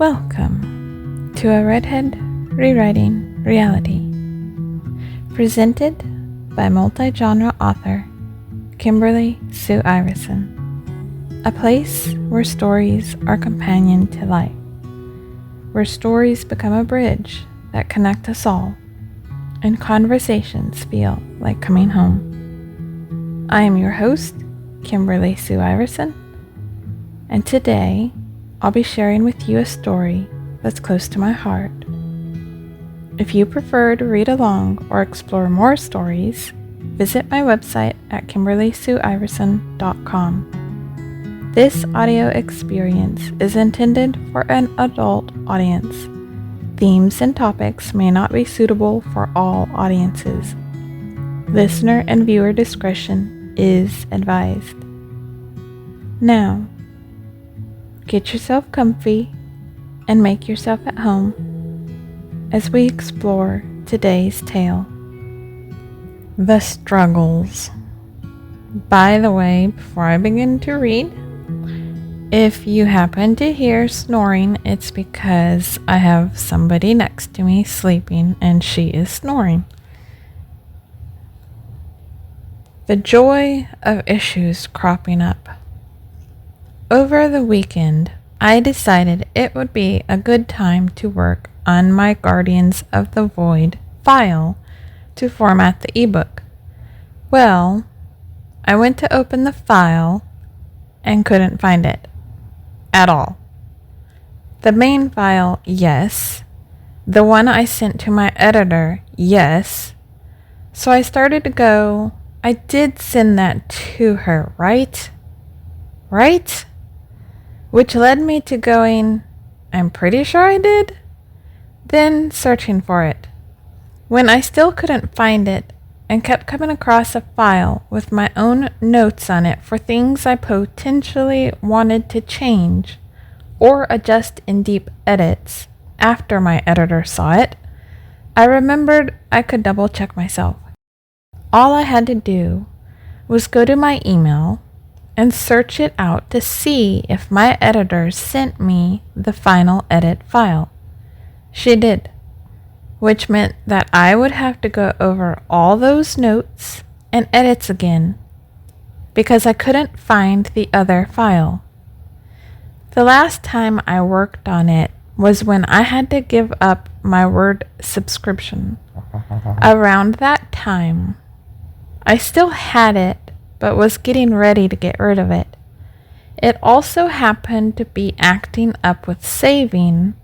Welcome to a Redhead Rewriting Reality, presented by multi-genre author Kimberly Sue Iverson, a place where stories are companion to life, where stories become a bridge that connect us all, and conversations feel like coming home. I am your host, Kimberly Sue Iverson, and today I'll be sharing with you a story that's close to my heart. If you prefer to read along or explore more stories, visit my website at kimberlysueiverson.com. This audio experience is intended for an adult audience. Themes and topics may not be suitable for all audiences. Listener and viewer discretion is advised. Now, get yourself comfy and make yourself at home as we explore today's tale. The Struggles. By the way, before I begin to read, if you happen to hear snoring, it's because I have somebody next to me sleeping and she is snoring. The joy of issues cropping up. Over the weekend, I decided it would be a good time to work on my Guardians of the Void file to format the ebook. Well, I went to open the file and couldn't find it at all. The main file, yes. The one I sent to my editor, yes. So I started to go, I did send that to her, right? Right? Which led me to going, I'm pretty sure I did. Then searching for it. When I still couldn't find it and kept coming across a file with my own notes on it for things I potentially wanted to change or adjust in deep edits after my editor saw it, I remembered I could double check myself. All I had to do was go to my email and search it out to see if my editor sent me the final edit file. She did, which meant that I would have to go over all those notes and edits again because I couldn't find the other file. The last time I worked on it was when I had to give up my Word subscription. Around that time, I still had it, but was getting ready to get rid of it. It also happened to be acting up with saving,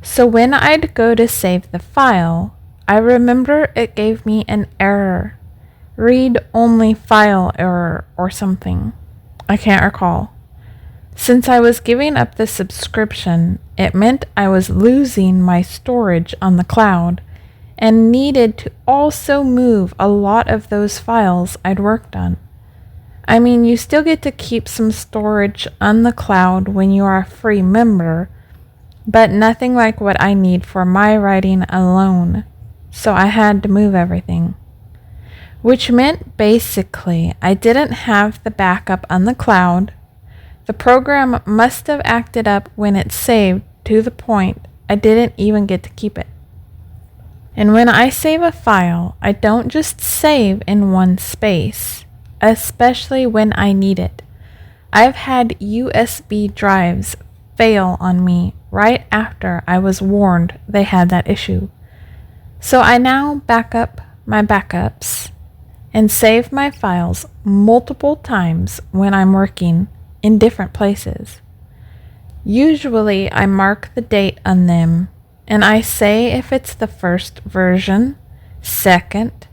so when I'd go to save the file, I remember it gave me an error. Read-only file error or something. I can't recall. Since I was giving up the subscription, it meant I was losing my storage on the cloud and needed to also move a lot of those files I'd worked on. I mean, you still get to keep some storage on the cloud when you are a free member, but nothing like what I need for my writing alone, so I had to move everything. Which meant basically I didn't have the backup on the cloud. The program must have acted up when it saved to the point I didn't even get to keep it. And when I save a file, I don't just save in one space, especially when I need it. I've had USB drives fail on me right after I was warned they had that issue. So I now back up my backups and save my files multiple times when I'm working in different places. Usually I mark the date on them and I say if it's the first version, second,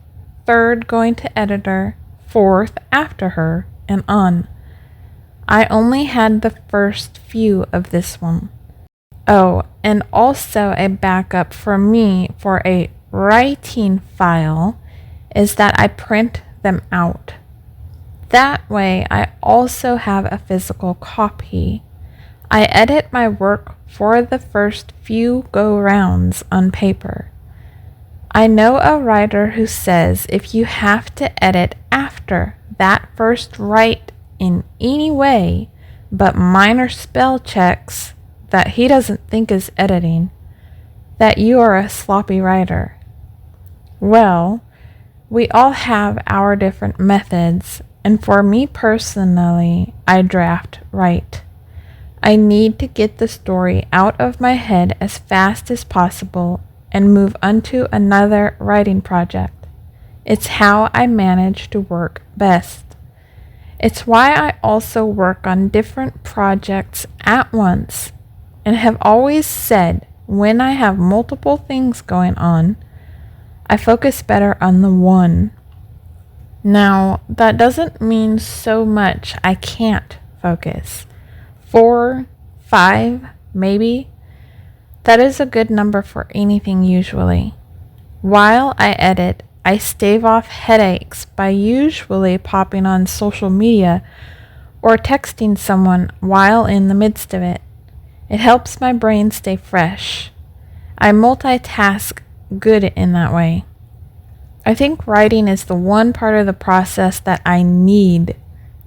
third going to editor, fourth after her, and on. I only had the first few of this one. Oh, and also a backup for me for a writing file is that I print them out. That way I also have a physical copy. I edit my work for the first few go-rounds on paper. I know a writer who says if you have to edit after that first write in any way but minor spell checks that he doesn't think is editing, that you are a sloppy writer. Well, we all have our different methods, and for me personally, I draft write. I need to get the story out of my head as fast as possible and move on to another writing project. It's how I manage to work best. It's why I also work on different projects at once and have always said when I have multiple things going on, I focus better on the one. Now, that doesn't mean so much I can't focus. 4, 5, maybe. That is a good number for anything usually. While I edit, I stave off headaches by usually popping on social media or texting someone while in the midst of it. It helps my brain stay fresh. I multitask good in that way. I think writing is the one part of the process that I need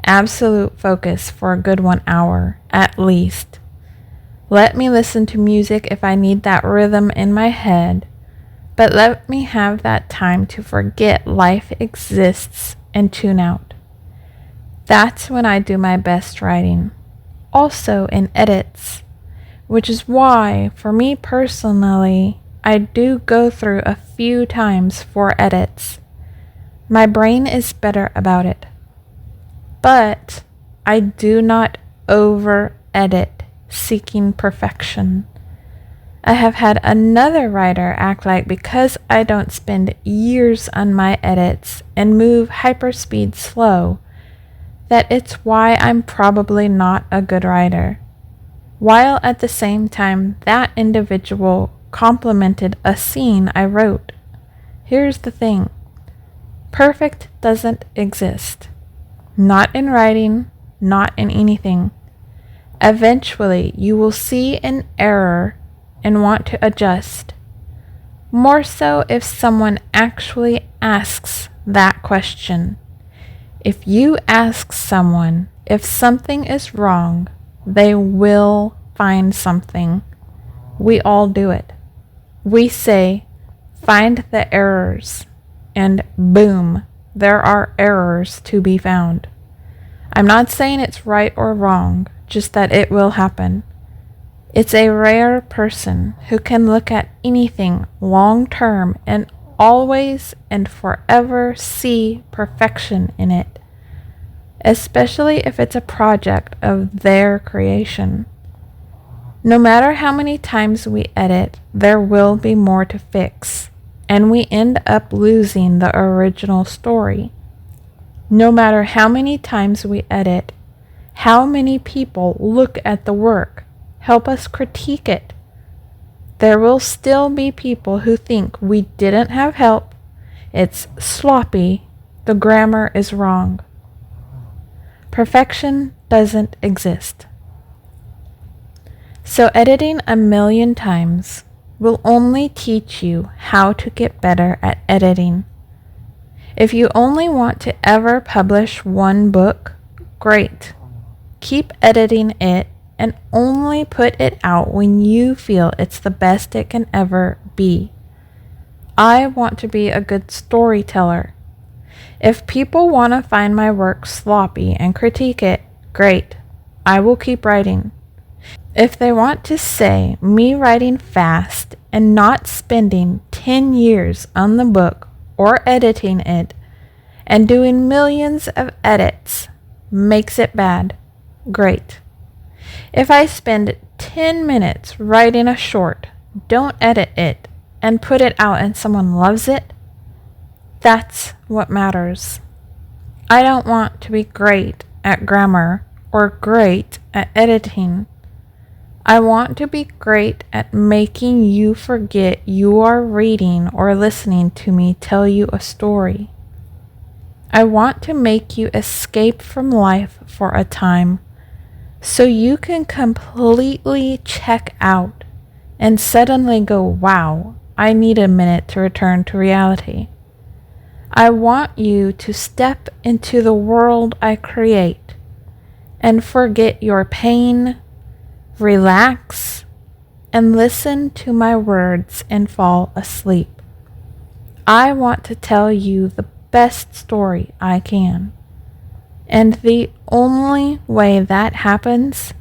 absolute focus for a good 1 hour, at least. Let me listen to music if I need that rhythm in my head, but let me have that time to forget life exists and tune out. That's when I do my best writing. Also in edits, which is why, for me personally, I do go through a few times for edits. My brain is better about it. But I do not over-edit seeking perfection. I have had another writer act like because I don't spend years on my edits and move hyperspeed slow, that it's why I'm probably not a good writer. While at the same time that individual complimented a scene I wrote. Here's the thing. Perfect doesn't exist. Not in writing, not in anything. Eventually, you will see an error and want to adjust. More so if someone actually asks that question. If you ask someone if something is wrong, they will find something. We all do it. We say, find the errors, and boom, there are errors to be found. I'm not saying it's right or wrong, just that it will happen. It's a rare person who can look at anything long term and always and forever see perfection in it, especially if it's a project of their creation. No matter how many times we edit, there will be more to fix, and we end up losing the original story. No matter how many times we edit, how many people look at the work, help us critique it, there will still be people who think we didn't have help, it's sloppy, the grammar is wrong. Perfection doesn't exist. So editing 1,000,000 times will only teach you how to get better at editing. If you only want to ever publish one book, great. Keep editing it and only put it out when you feel it's the best it can ever be. I want to be a good storyteller. If people want to find my work sloppy and critique it, great. I will keep writing. If they want to say me writing fast and not spending 10 years on the book or editing it and doing millions of edits makes it bad, great. If I spend 10 minutes writing a short, don't edit it, and put it out and someone loves it, that's what matters. I don't want to be great at grammar or great at editing. I want to be great at making you forget you are reading or listening to me tell you a story. I want to make you escape from life for a time so you can completely check out and suddenly go, wow, I need a minute to return to reality. I want you to step into the world I create and forget your pain, relax, and listen to my words and fall asleep. I want to tell you the best story I can. And the only way that happens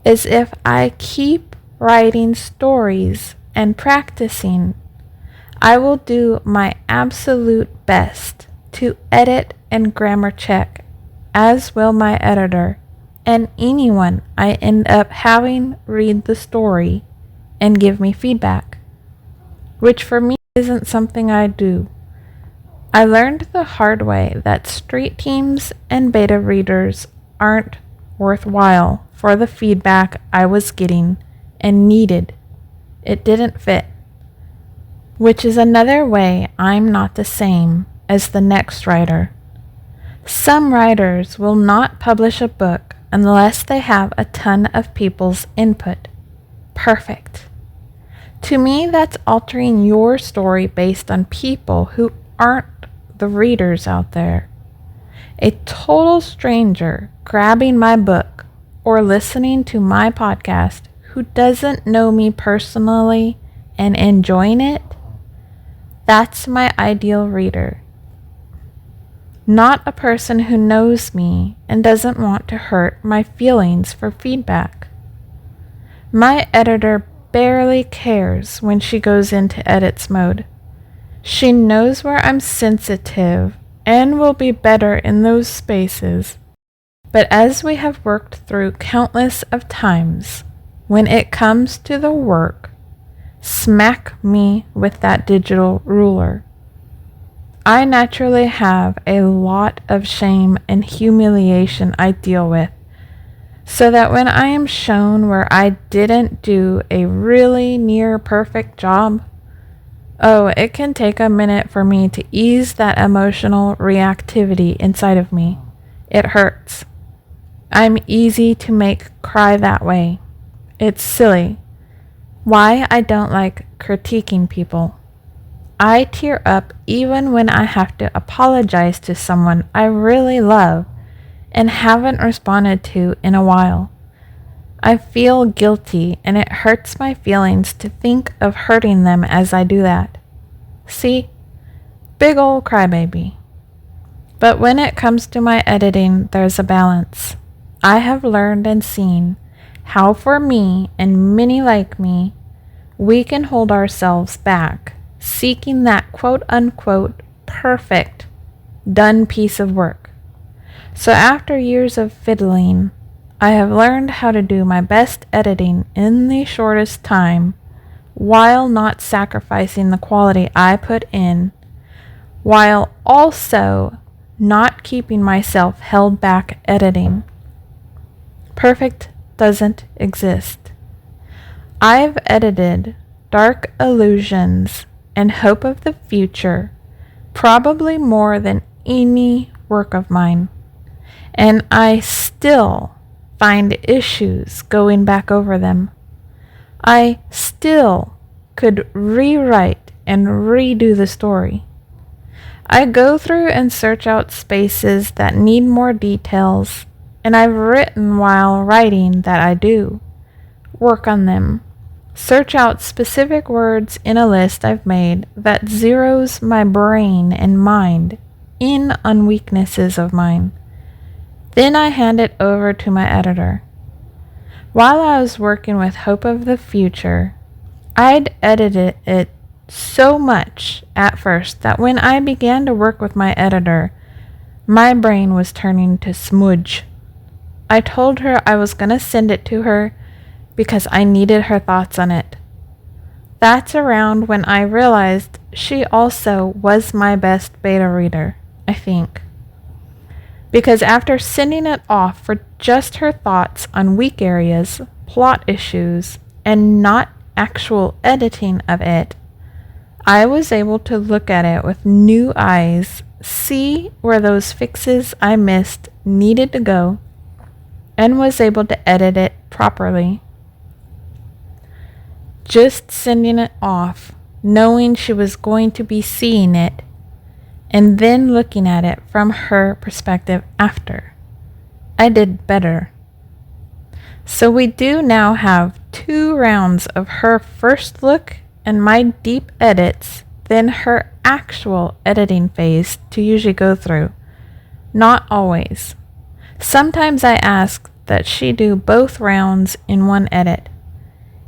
is if I keep writing stories and practicing. I will do my absolute best to edit and grammar check, as will my editor and anyone I end up having read the story and give me feedback, which for me isn't something I do. I learned the hard way that street teams and beta readers aren't worthwhile for the feedback I was getting and needed. It didn't fit. Which is another way I'm not the same as the next writer. Some writers will not publish a book unless they have a ton of people's input. Perfect. To me, that's altering your story based on people who aren't the readers out there. A total stranger grabbing my book or listening to my podcast who doesn't know me personally and enjoying it, that's my ideal reader. Not a person who knows me and doesn't want to hurt my feelings for feedback. My editor barely cares when she goes into edits mode. She knows where I'm sensitive and will be better in those spaces. But as we have worked through countless of times, when it comes to the work, smack me with that digital ruler. I naturally have a lot of shame and humiliation I deal with, so that when I am shown where I didn't do a really near perfect job, it can take a minute for me to ease that emotional reactivity inside of me. It hurts. I'm easy to make cry that way. It's silly. Why I don't like critiquing people. I tear up even when I have to apologize to someone I really love and haven't responded to in a while. I feel guilty and it hurts my feelings to think of hurting them as I do that. See? Big ol' crybaby. But when it comes to my editing, there's a balance. I have learned and seen how for me and many like me, we can hold ourselves back, seeking that quote-unquote perfect, done piece of work. So after years of fiddling, I have learned how to do my best editing in the shortest time, while not sacrificing the quality I put in, while also not keeping myself held back editing. Perfect doesn't exist. I've edited Dark Illusions and Hope of the Future probably more than any work of mine, and I still find issues going back over them. I still could rewrite and redo the story. I go through and search out spaces that need more details, and I've written while writing that I do. Work on them. Search out specific words in a list I've made that zeroes my brain and mind in on weaknesses of mine. Then I hand it over to my editor. While I was working with Hope of the Future, I'd edited it so much at first that when I began to work with my editor, my brain was turning to smudge. I told her I was going to send it to her because I needed her thoughts on it. That's around when I realized she also was my best beta reader, I think. Because after sending it off for just her thoughts on weak areas, plot issues, and not actual editing of it, I was able to look at it with new eyes, see where those fixes I missed needed to go, and was able to edit it properly. Just sending it off, knowing she was going to be seeing it, and then looking at it from her perspective after, I did better. So we do now have 2 rounds of her first look and my deep edits, then her actual editing phase to usually go through. Not always. Sometimes I ask that she do both rounds in one edit.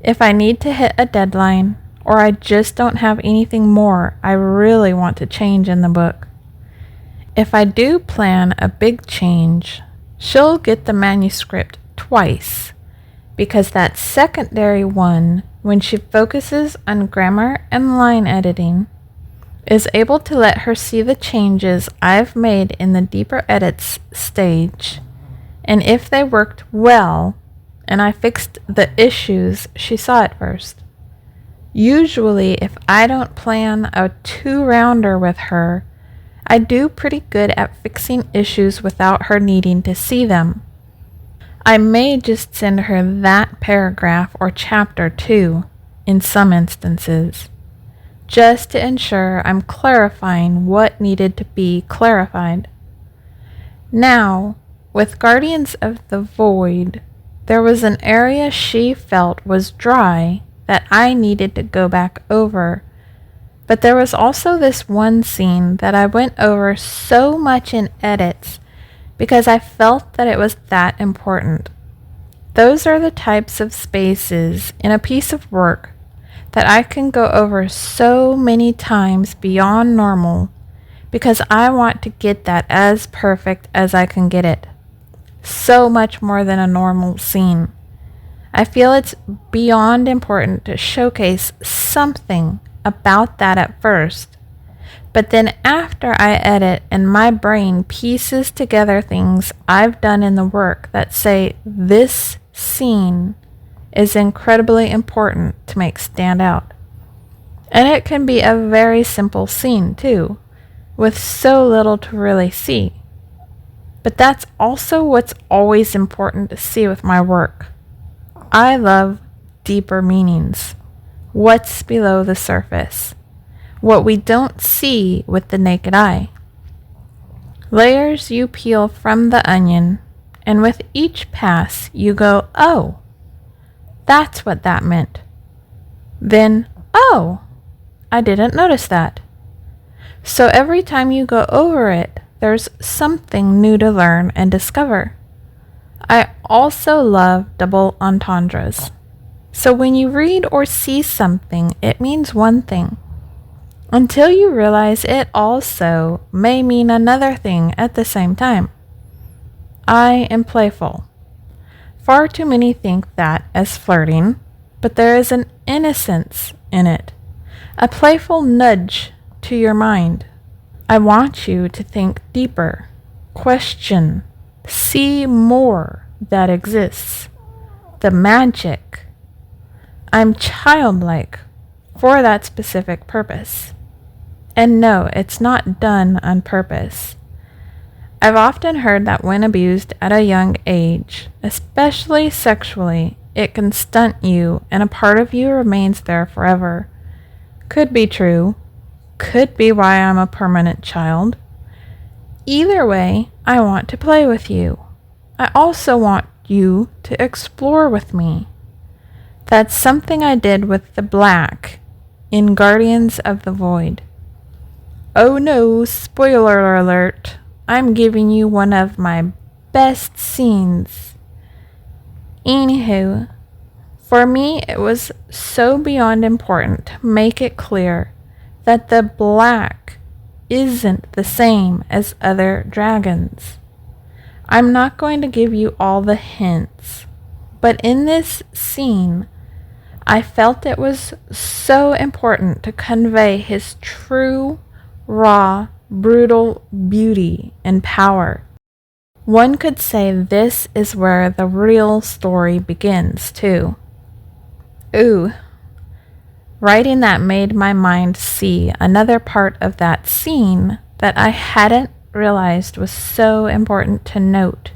If I need to hit a deadline, or I just don't have anything more I really want to change in the book. If I do plan a big change, she'll get the manuscript twice, because that secondary one, when she focuses on grammar and line editing, is able to let her see the changes I've made in the deeper edits stage, and if they worked well, and I fixed the issues she saw at first. Usually, if I don't plan a 2-rounder with her, I do pretty good at fixing issues without her needing to see them. I may just send her that paragraph or chapter too, in some instances, just to ensure I'm clarifying what needed to be clarified. Now, with Guardians of the Void, there was an area she felt was dry that I needed to go back over. But there was also this one scene that I went over so much in edits because I felt that it was that important. Those are the types of spaces in a piece of work that I can go over so many times beyond normal because I want to get that as perfect as I can get it. So much more than a normal scene. I feel it's beyond important to showcase something about that at first, but then after I edit and my brain pieces together things I've done in the work that say this scene is incredibly important to make stand out. And it can be a very simple scene too, with so little to really see. But that's also what's always important to see with my work. I love deeper meanings. What's below the surface? What we don't see with the naked eye. Layers you peel from the onion, and with each pass you go, oh, that's what that meant. Then, oh, I didn't notice that. So every time you go over it, there's something new to learn and discover. I also love double entendres. So when you read or see something, it means one thing, until you realize it also may mean another thing at the same time. I am playful. Far too many think that as flirting, but there is an innocence in it, a playful nudge to your mind. I want you to think deeper, question, see more that exists, the magic. I'm childlike for that specific purpose. And no, it's not done on purpose. I've often heard that when abused at a young age, especially sexually, it can stunt you and a part of you remains there forever. Could be true. Could be why I'm a permanent child. Either way, I want to play with you. I also want you to explore with me. That's something I did with the black in Guardians of the Void. Oh no, spoiler alert, I'm giving you one of my best scenes. Anywho, for me it was so beyond important to make it clear that the black isn't the same as other dragons. I'm not going to give you all the hints, but in this scene, I felt it was so important to convey his true, raw, brutal beauty and power. One could say this is where the real story begins, too. Ooh. Writing that made my mind see another part of that scene that I hadn't realized was so important to note.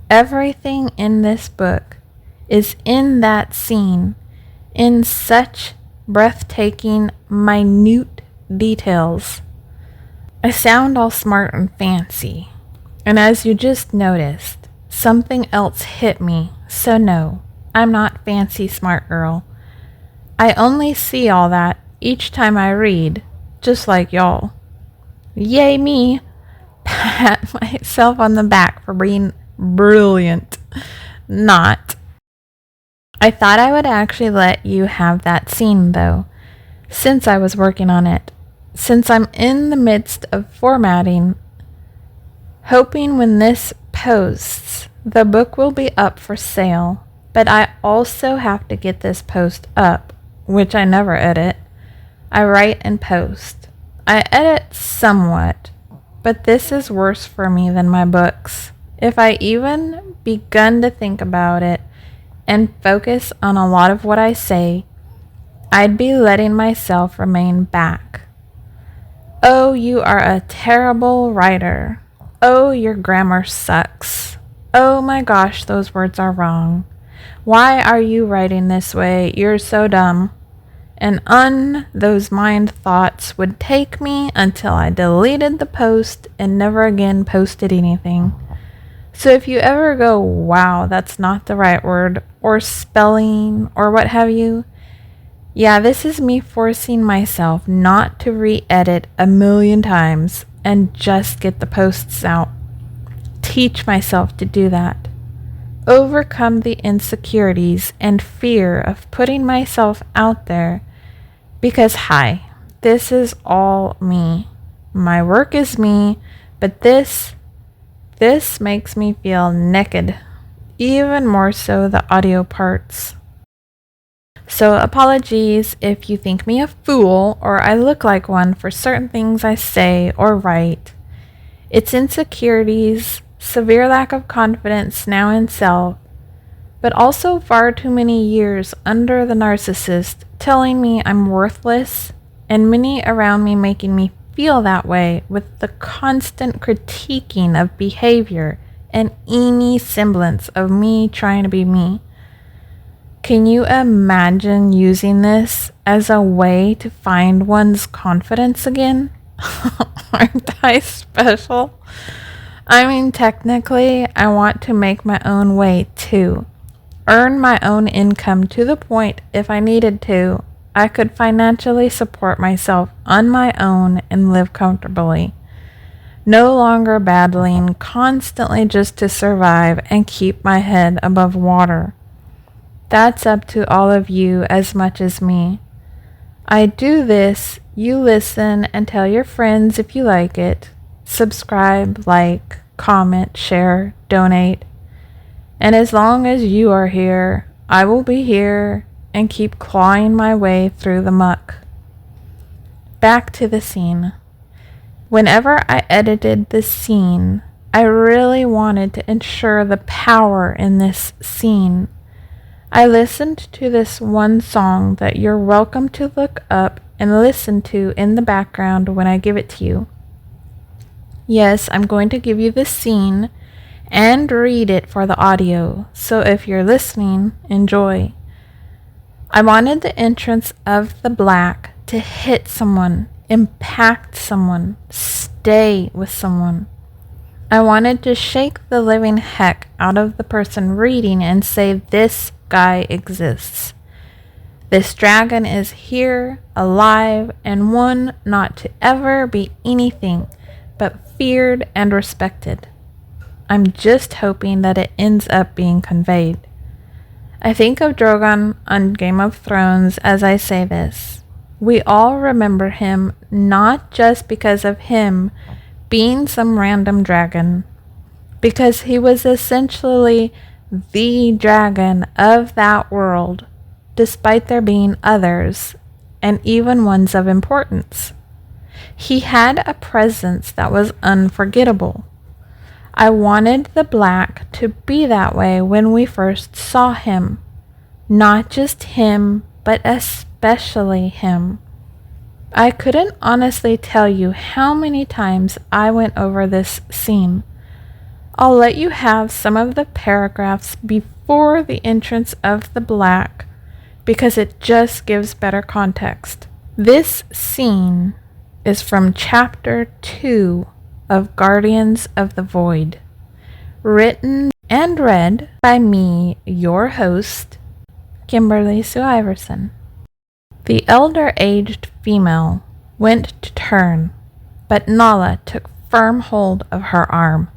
Everything in this book is in that scene in such breathtaking, minute details. I sound all smart and fancy, and as you just noticed, something else hit me, so no, I'm not fancy smart girl. I only see all that each time I read, just like y'all. Yay me! Pat myself on the back for being brilliant. Not. I thought I would actually let you have that scene, though, since I was working on it. Since I'm in the midst of formatting, hoping when this posts, the book will be up for sale. But I also have to get this post up, which I never edit. I write and post. I edit somewhat, but this is worse for me than my books. If I even begun to think about it and focus on a lot of what I say, I'd be letting myself remain back. Oh, you are a terrible writer. Oh, your grammar sucks. Oh my gosh, those words are wrong. Why are you writing this way? You're so dumb. And those mind thoughts would take me until I deleted the post and never again posted anything. So if you ever go, wow, that's not the right word, or spelling, or what have you, yeah, this is me forcing myself not to re-edit 1,000,000 times and just get the posts out. Teach myself to do that. Overcome the insecurities and fear of putting myself out there because, hi, this is all me. My work is me, but this makes me feel naked, even more so the audio parts. So apologies if you think me a fool or I look like one for certain things I say or write. It's insecurities, severe lack of confidence now in self, but also far too many years under the narcissist telling me I'm worthless and many around me making me feel that way with the constant critiquing of behavior and any semblance of me trying to be me. Can you imagine using this as a way to find one's confidence again? Aren't I special? I mean, technically, I want to make my own way too. Earn my own income to the point, if I needed to, I could financially support myself on my own and live comfortably. No longer battling constantly just to survive and keep my head above water. That's up to all of you as much as me. I do this, you listen and tell your friends if you like it. Subscribe, like, comment, share, donate. And as long as you are here, I will be here and keep clawing my way through the muck. Back to the scene. Whenever I edited the scene, I really wanted to ensure the power in this scene. I listened to this one song that you're welcome to look up and listen to in the background when I give it to you. Yes, I'm going to give you the scene and read it for the audio, so if you're listening, enjoy. I wanted the entrance of the black to hit someone, impact someone, stay with someone. I wanted to shake the living heck out of the person reading and say, this guy exists. This dragon is here, alive, and one not to ever be anything but feared and respected. I'm just hoping that it ends up being conveyed. I think of Drogon on Game of Thrones as I say this. We all remember him not just because of him being some random dragon, because he was essentially the dragon of that world, despite there being others, and even ones of importance. He had a presence that was unforgettable. I wanted the black to be that way when we first saw him. Not just him, but especially him. I couldn't honestly tell you how many times I went over this scene. I'll let you have some of the paragraphs before the entrance of the black because it just gives better context. This scene is from Chapter 2 of Guardians of the Void, written and read by me, your host, Kimberly Sue Iverson. The elder-aged female went to turn, but Nala took firm hold of her arm.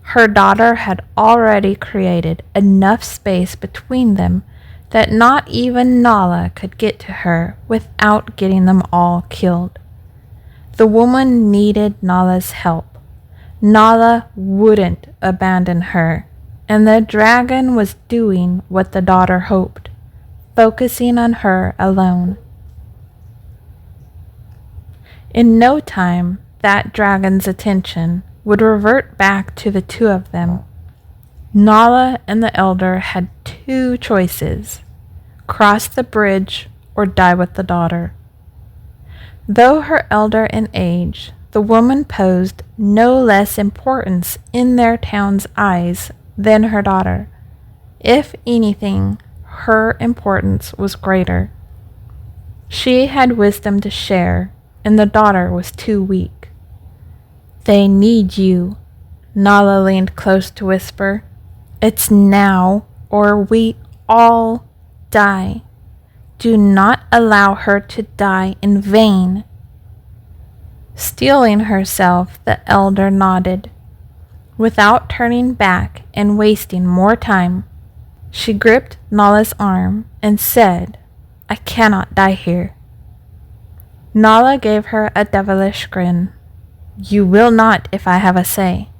Her daughter had already created enough space between them that not even Nala could get to her without getting them all killed. The woman needed Nala's help. Nala wouldn't abandon her, and the dragon was doing what the daughter hoped, focusing on her alone. In no time, that dragon's attention would revert back to the two of them. Nala and the elder had two choices: cross the bridge or die with the daughter. Though her elder in age, the woman posed no less importance in their town's eyes than her daughter. If anything, her importance was greater. She had wisdom to share, and the daughter was too weak. "They need you," Nala leaned close to whisper. "It's now, or we all die. Do not allow her to die in vain." Steeling herself, the elder nodded. Without turning back and wasting more time, she gripped Nala's arm and said, "I cannot die here." Nala gave her a devilish grin. "You will not if I have a say."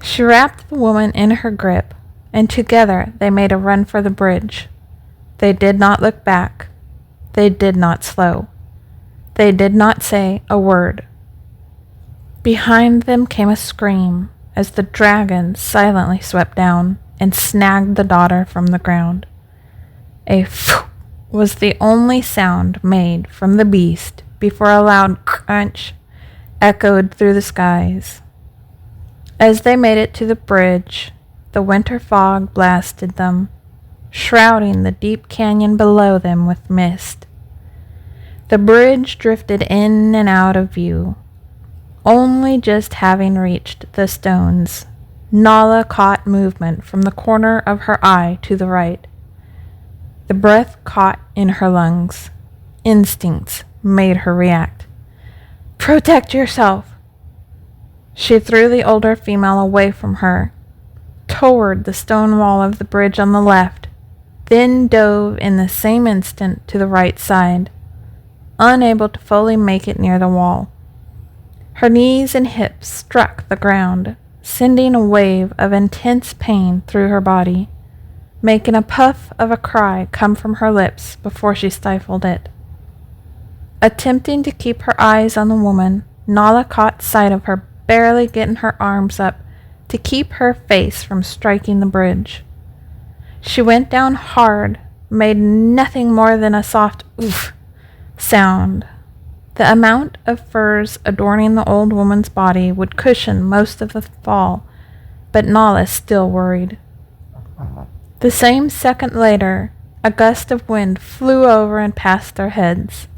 She wrapped the woman in her grip, and together they made a run for the bridge. They did not look back. They did not slow. They did not say a word. Behind them came a scream as the dragon silently swept down and snagged the daughter from the ground. A phew was the only sound made from the beast before a loud crunch echoed through the skies. As they made it to the bridge, the winter fog blasted them, shrouding the deep canyon below them with mist. The bridge drifted in and out of view. Only just having reached the stones, Nala caught movement from the corner of her eye to the right. The breath caught in her lungs. Instincts made her react. "Protect yourself!" She threw the older female away from her, toward the stone wall of the bridge on the left, then dove in the same instant to the right side, unable to fully make it near the wall. Her knees and hips struck the ground, sending a wave of intense pain through her body, making a puff of a cry come from her lips before she stifled it. Attempting to keep her eyes on the woman, Nala caught sight of her barely getting her arms up to keep her face from striking the bridge. She went down hard, made nothing more than a soft oof sound. The amount of furs adorning the old woman's body would cushion most of the fall, but Nala still worried. The same second later, a gust of wind flew over and past their heads.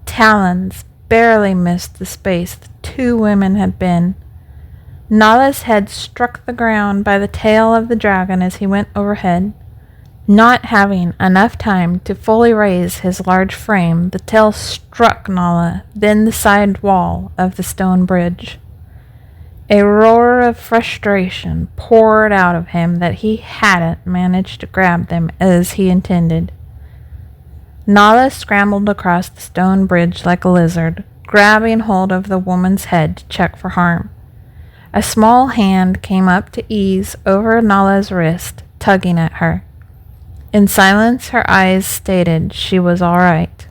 Talons barely missed the space the two women had been. Nala's head struck the ground by the tail of the dragon as he went overhead. Not having enough time to fully raise his large frame, the tail struck Nala, then the side wall of the stone bridge. A roar of frustration poured out of him that he hadn't managed to grab them as he intended. Nala scrambled across the stone bridge like a lizard, grabbing hold of the woman's head to check for harm. A small hand came up to ease over Nala's wrist, tugging at her. In silence, her eyes stated she was all right.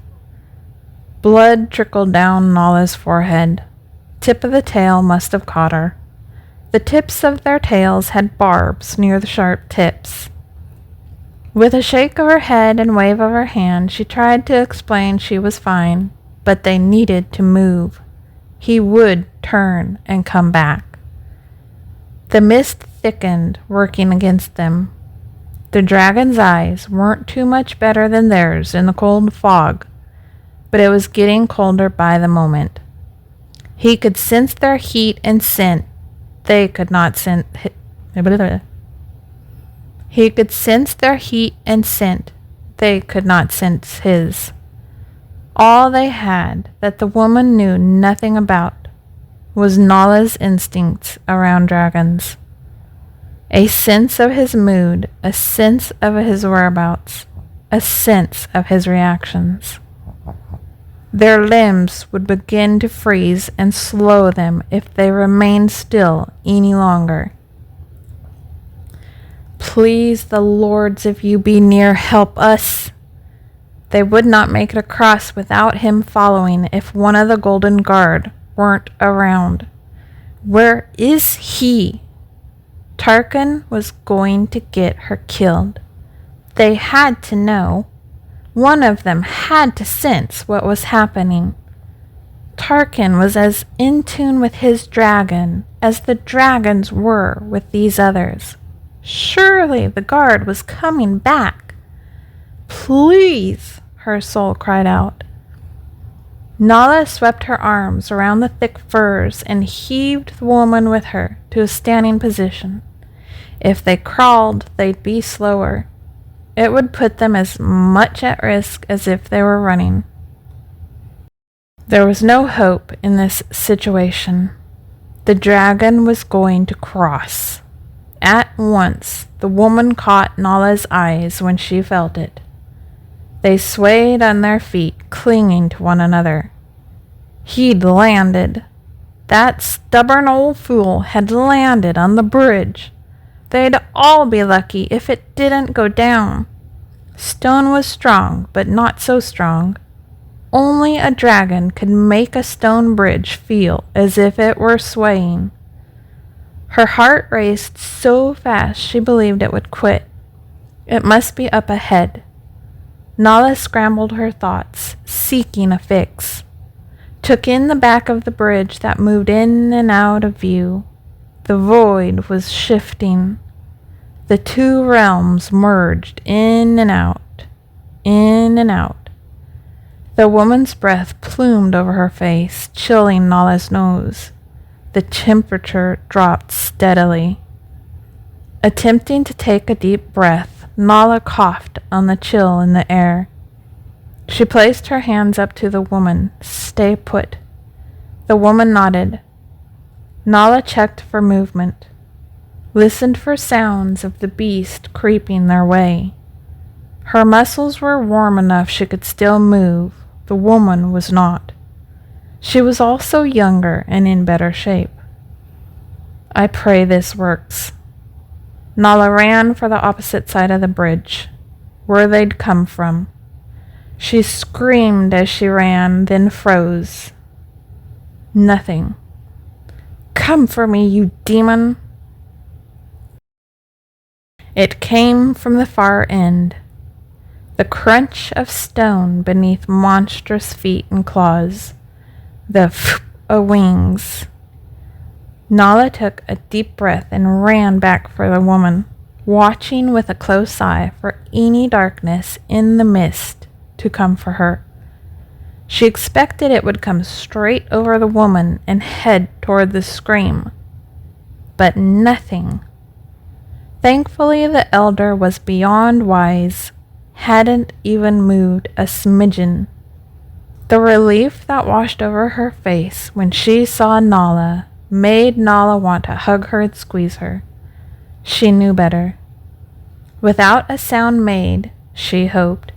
Blood trickled down Nala's forehead. Tip of the tail must have caught her. The tips of their tails had barbs near the sharp tips. With a shake of her head and wave of her hand, she tried to explain she was fine, but they needed to move. He would turn and come back. The mist thickened, working against them. The dragon's eyes weren't too much better than theirs in the cold fog, but it was getting colder by the moment. He could sense their heat and scent. They could not sense. He could sense their heat and scent. They could not sense his. All they had that the woman knew nothing about was Nala's instincts around dragons. A sense of his mood, a sense of his whereabouts, a sense of his reactions. Their limbs would begin to freeze and slow them if they remained still any longer. Please the lords, if you be near, help us. They would not make it across without him following if one of the Golden Guard weren't around. Where is he? Tarkan was going to get her killed. They had to know. One of them had to sense what was happening. Tarkan was as in tune with his dragon as the dragons were with these others. Surely the guard was coming back. Please, her soul cried out. Nala swept her arms around the thick furs and heaved the woman with her to a standing position. If they crawled, they'd be slower. It would put them as much at risk as if they were running. There was no hope in this situation. The dragon was going to cross. At once, the woman caught Nala's eyes when she felt it. They swayed on their feet, clinging to one another. He'd landed. That stubborn old fool had landed on the bridge. They'd all be lucky if it didn't go down. Stone was strong, but not so strong. Only a dragon could make a stone bridge feel as if it were swaying. Her heart raced so fast she believed it would quit. It must be up ahead. Nala scrambled her thoughts, seeking a fix. Took in the back of the bridge that moved in and out of view. The void was shifting. The two realms merged in and out, in and out. The woman's breath plumed over her face, chilling Nala's nose. The temperature dropped steadily. Attempting to take a deep breath, Nala coughed on the chill in the air. She placed her hands up to the woman. Stay put. The woman nodded. Nala checked for movement. Listened for sounds of the beast creeping their way. Her muscles were warm enough she could still move. The woman was not. She was also younger and in better shape. I pray this works. Nala ran for the opposite side of the bridge, where they'd come from. She screamed as she ran, then froze. Nothing. Come for me, you demon! It came from the far end. The crunch of stone beneath monstrous feet and claws. The f of wings. Nala took a deep breath and ran back for the woman, watching with a close eye for any darkness in the mist to come for her. She expected it would come straight over the woman and head toward the scream. But nothing. Thankfully, the elder was beyond wise, hadn't even moved a smidgen. The relief that washed over her face when she saw Nala made Nala want to hug her and squeeze her. She knew better. Without a sound made, she hoped,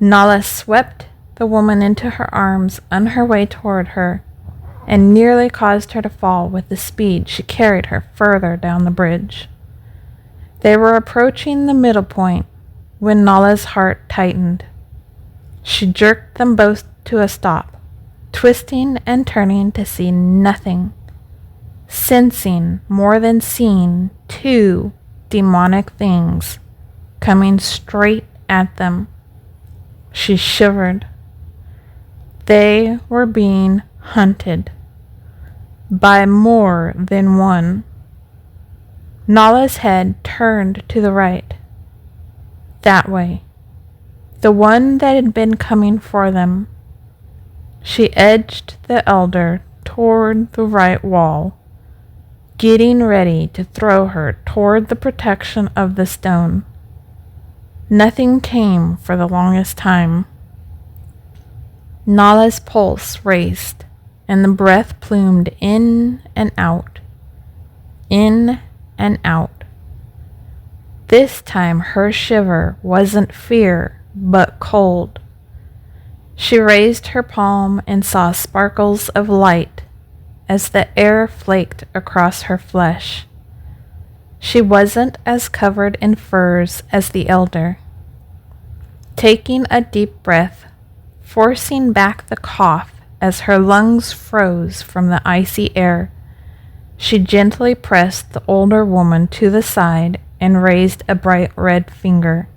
Nala swept the woman into her arms on her way toward her, and nearly caused her to fall with the speed she carried her further down the bridge. They were approaching the middle point when Nala's heart tightened. She jerked them both to a stop, twisting and turning to see nothing. Sensing more than seeing two demonic things coming straight at them. She shivered. They were being hunted by more than one. Nala's head turned to the right. That way. The one that had been coming for them. She edged the elder toward the right wall, getting ready to throw her toward the protection of the stone. Nothing came for the longest time. Nala's pulse raced, and the breath plumed in and out, in and out. This time her shiver wasn't fear, but cold. She raised her palm and saw sparkles of light as the air flaked across her flesh. She wasn't as covered in furs as the elder. Taking a deep breath, forcing back the cough as her lungs froze from the icy air, she gently pressed the older woman to the side and raised a bright red finger.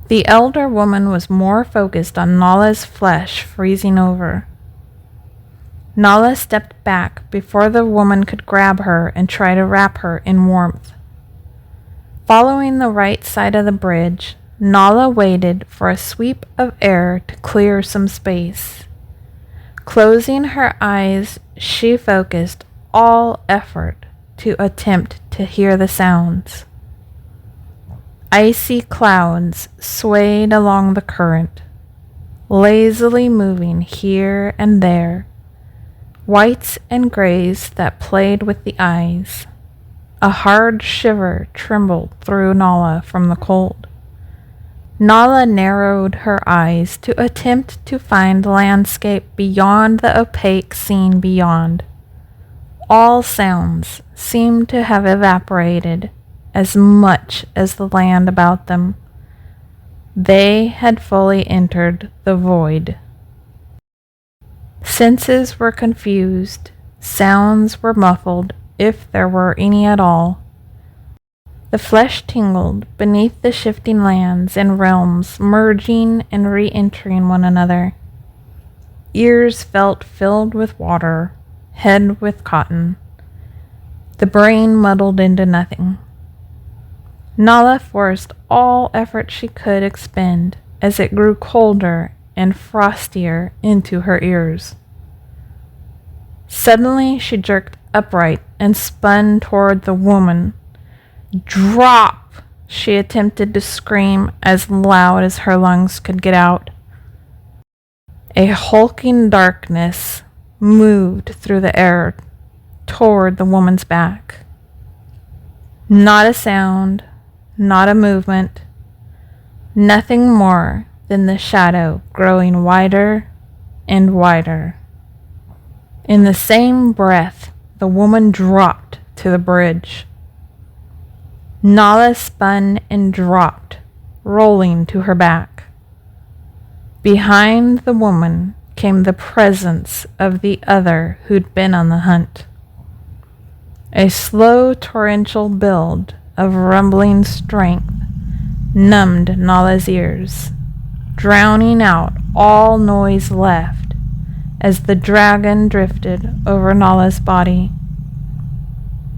The elder woman was more focused on Nala's flesh freezing over. Nala stepped back before the woman could grab her and try to wrap her in warmth. Following the right side of the bridge, Nala waited for a sweep of air to clear some space. Closing her eyes, she focused all effort to attempt to hear the sounds. Icy clouds swayed along the current, lazily moving here and there, whites and grays that played with the eyes. A hard shiver trembled through Nala from the cold. Nala narrowed her eyes to attempt to find landscape beyond the opaque scene beyond. All sounds seemed to have evaporated as much as the land about them. They had fully entered the void. Senses were confused, sounds were muffled, if there were any at all. The flesh tingled beneath the shifting lands and realms, merging and re-entering one another. Ears felt filled with water, head with cotton. The brain muddled into nothing. Nala forced all effort she could expend as it grew colder and frostier into her ears. Suddenly she jerked upright and spun toward the woman. "Drop!" she attempted to scream as loud as her lungs could get out. A hulking darkness moved through the air toward the woman's back. Not a sound, not a movement, nothing more than the shadow growing wider and wider. In the same breath, the woman dropped to the bridge. Nala spun and dropped, rolling to her back. Behind the woman came the presence of the other who'd been on the hunt. A slow torrential build of rumbling strength numbed Nala's ears, drowning out all noise left as the dragon drifted over Nala's body.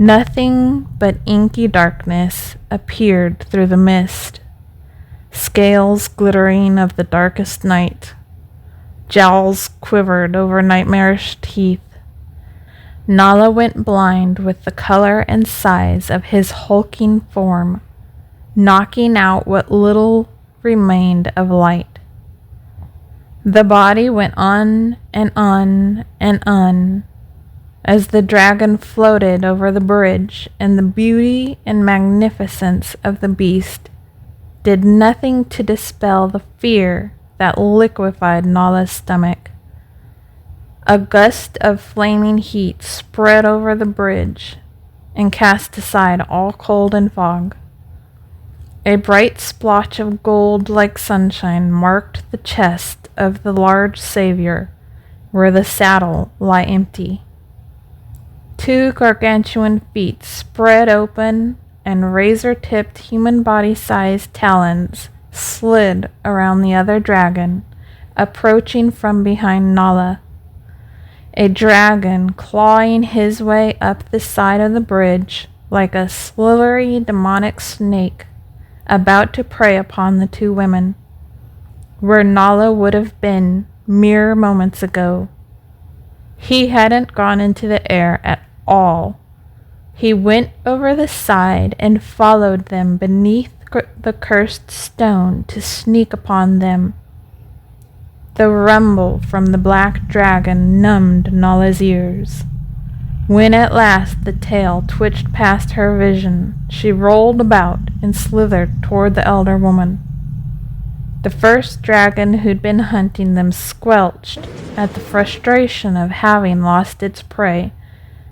Nothing but inky darkness appeared through the mist, scales glittering of the darkest night. Jowls quivered over nightmarish teeth. Nala went blind with the color and size of his hulking form, knocking out what little remained of light. The body went on and on and on as the dragon floated over the bridge, and the beauty and magnificence of the beast did nothing to dispel the fear that liquefied Nala's stomach. A gust of flaming heat spread over the bridge and cast aside all cold and fog. A bright splotch of gold like sunshine marked the chest of the large savior where the saddle lay empty. 2 gargantuan feet spread open, and razor-tipped human body-sized talons slid around the other dragon, approaching from behind Nala. A dragon clawing his way up the side of the bridge like a slithery demonic snake about to prey upon the 2 women, where Nala would have been mere moments ago. He hadn't gone into the air at all. He went over the side and followed them beneath the cursed stone to sneak upon them. The rumble from the black dragon numbed Nala's ears. When at last the tail twitched past her vision, she rolled about and slithered toward the elder woman. The first dragon who'd been hunting them squelched at the frustration of having lost its prey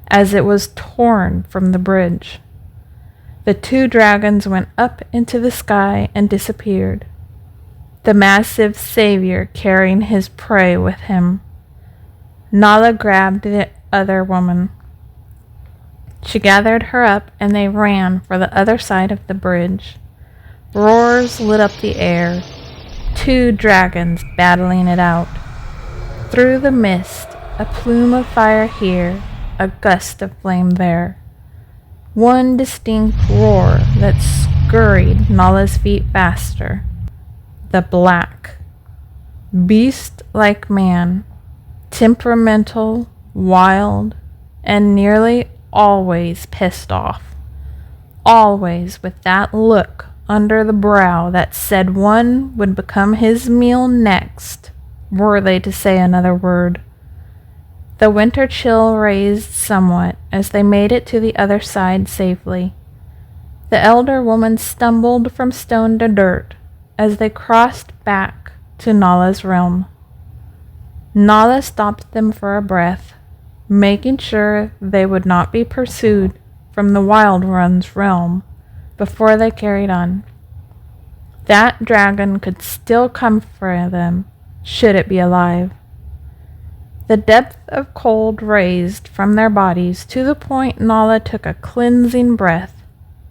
as it was torn from the bridge. The two dragons went up into the sky and disappeared, the massive savior carrying his prey with him. Nala grabbed the other woman. She gathered her up and they ran for the other side of the bridge. Roars lit up the air, two dragons battling it out. Through the mist, a plume of fire here, a gust of flame there. One distinct roar that scurried Nala's feet faster. The black. Beast like man, temperamental, wild, and nearly always pissed off. Always with that look under the brow that said one would become his meal next, were they to say another word. The winter chill raised somewhat as they made it to the other side safely. The elder woman stumbled from stone to dirt as they crossed back to Nala's realm. Nala stopped them for a breath, making sure they would not be pursued from the Wild One's realm before they carried on. That dragon could still come for them, should it be alive. The depth of cold raised from their bodies to the point Nala took a cleansing breath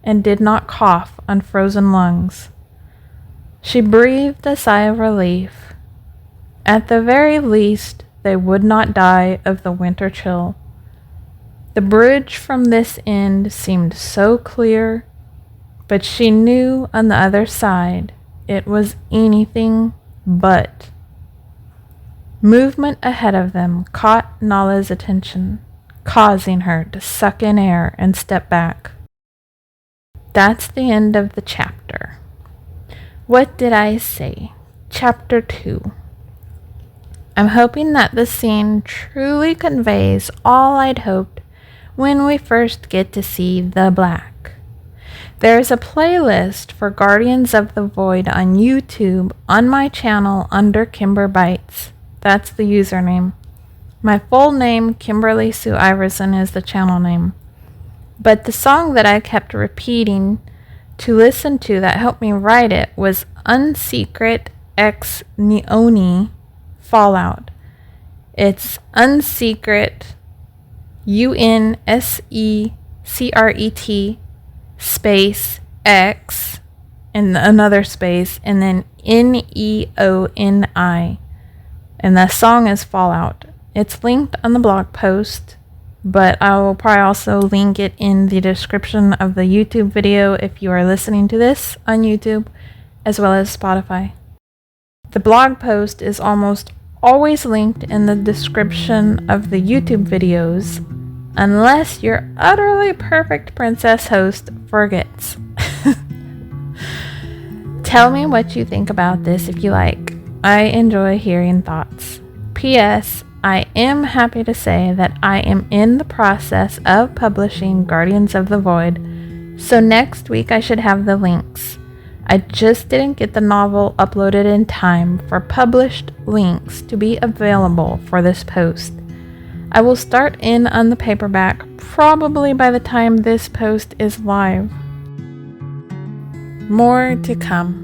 and did not cough on frozen lungs. She breathed a sigh of relief. At the very least, they would not die of the winter chill. The bridge from this end seemed so clear, but she knew on the other side it was anything but. Movement ahead of them caught Nala's attention, causing her to suck in air and step back. That's the end of the chapter. What did I say? Chapter 2. I'm hoping that the scene truly conveys all I'd hoped when we first get to see the black. There's a playlist for Guardians of the Void on YouTube on my channel under Kimber Bites. That's the username. My full name, Kimberly Sue Iverson, is the channel name. But the song that I kept repeating to listen to that helped me write it was Unsecret X Neoni Fallout. It's Unsecret UNSECRET space X and another space and then NEONI. And the song is Fallout. It's linked on the blog post, but I will probably also link it in the description of the YouTube video if you are listening to this on YouTube, as well as Spotify. The blog post is almost always linked in the description of the YouTube videos, unless your utterly perfect princess host forgets. Tell me what you think about this if you like. I enjoy hearing thoughts. P.S. I am happy to say that I am in the process of publishing Guardians of the Void, so next week I should have the links. I just didn't get the novel uploaded in time for published links to be available for this post. I will start in on the paperback probably by the time this post is live. More to come.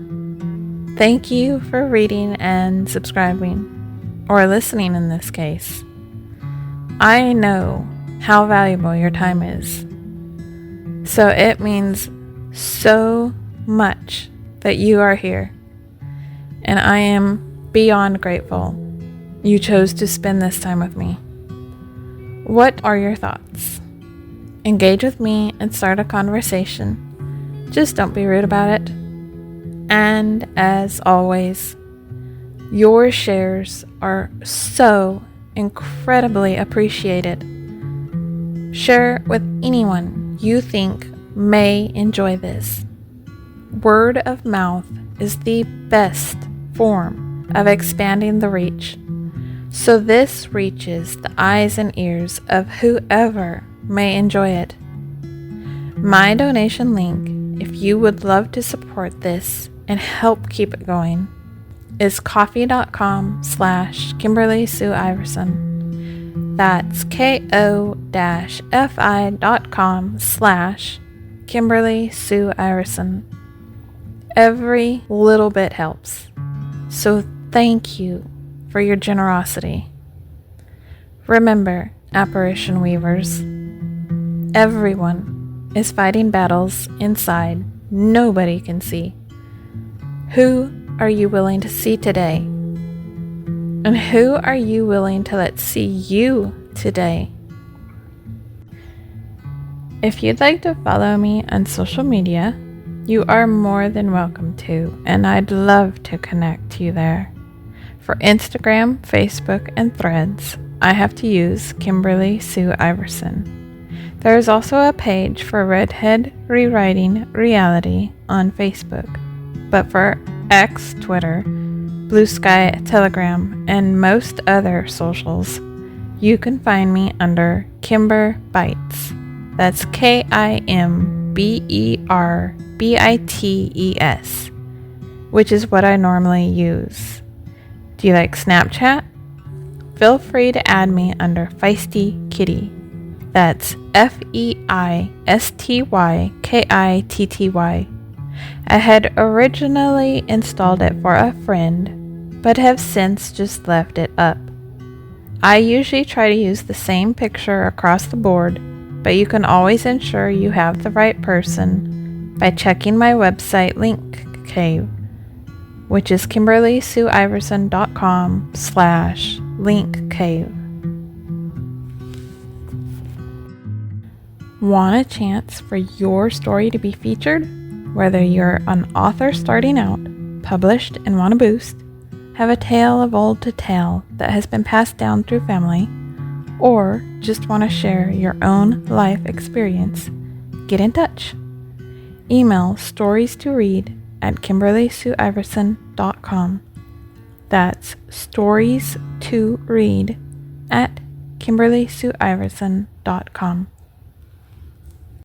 Thank you for reading and subscribing, or listening in this case. I know how valuable your time is, so it means so much that you are here, and I am beyond grateful you chose to spend this time with me. What are your thoughts? Engage with me and start a conversation. Just don't be rude about it. And as always, your shares are so incredibly appreciated. Share with anyone you think may enjoy this. word of mouth is the best form of expanding the reach. So this reaches the eyes and ears of whoever may enjoy it. My donation link, if you would love to support this and help keep it going, is ko-fi.com/Kimberly Sue Iverson. That's ko-fi.com/Kimberly Sue Iverson. Every little bit helps. So thank you for your generosity. Remember, apparition weavers, everyone is fighting battles inside nobody can see. Who are you willing to see today? And who are you willing to let see you today? If you'd like to follow me on social media, you are more than welcome to, and I'd love to connect you there. For Instagram, Facebook, and Threads, I have to use Kimberly Sue Iverson. There is also a page for Redhead Rewriting Reality on Facebook, but for X, Twitter, Blue Sky, Telegram, and most other socials, you can find me under Kimber Bites. That's KIMBERBITES, which is what I normally use. Do you like Snapchat? Feel free to add me under Feisty Kitty. That's FEISTYKITTY. I had originally installed it for a friend, but have since just left it up. I usually try to use the same picture across the board, but you can always ensure you have the right person by checking my website link cave, which is KimberlySueIverson.com/linkcave. Want a chance for your story to be featured? Whether you're an author starting out, published and want a boost, have a tale of old to tell that has been passed down through family, or just want to share your own life experience, get in touch. Email storiesToRead@KimberlySueIverson.com. That's storiesToRead@KimberlySueIverson.com.